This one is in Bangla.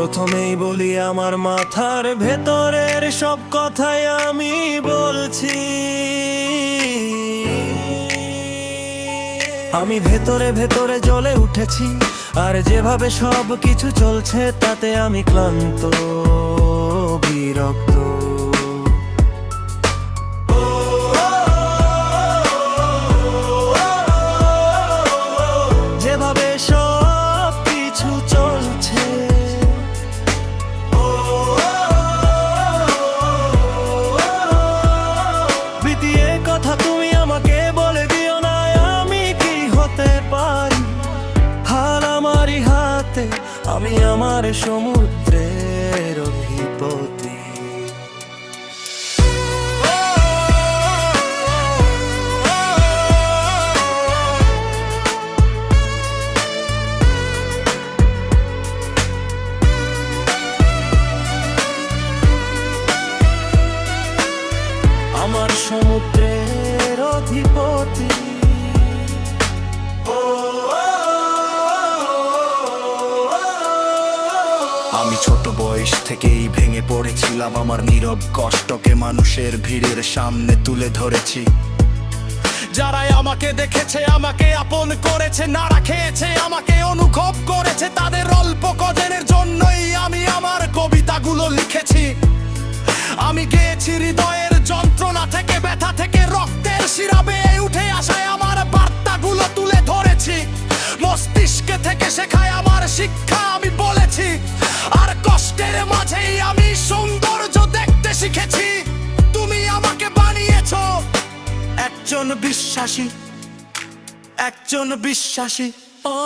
প্রথমেই বলি আমার মাথার ভেতরের সব কথাই আমি বলছি। আমি ভেতরে ভেতরে জ্বলে উঠেছি, আর যেভাবে সব কিছু চলছে তাতে আমি ক্লান্ত, বিরক্ত। যেভাবে সব কিছু চলছে, বিতিয়ে কথা তুমি আমাকে বলে দিও না আমি কি হতে পারি। হাল আমারই হাতে, আমি আমার সমুদ্রের অধিপতি। আমার সমুদ্রের অধিপতি। আমি ছোট বয়স থেকেই ভেঙে পড়েছিলাম, আমার নীরব কষ্টকে মানুষের ভিড়ের সামনে তুলে ধরেছি। যারাই আমাকে দেখেছে, আমাকে আপন করেছে, নাড়া খেয়েছে, আমাকে অনুভব করেছে, তাদের অল্প কদিনের জন্যই আমি আমার কবিতাগুলো লিখেছি। আমি গেয়েছি হৃদয়ের যন্ত্রণা থেকে, ব্যথা থেকে, রক্তের শিরা বেয়ে উঠে আসায় আমার বার্তাগুলো তুলে ধরেছি। মস্তিষ্কে থেকে শেখায় আমার শিক্ষা আমি বলেছি, আর কষ্টের মাঝেই আমি সৌন্দর্য দেখতে শিখেছি। তুমি আমাকে বানিয়েছো একজন বিশ্বাসী, একজন বিশ্বাসী। ও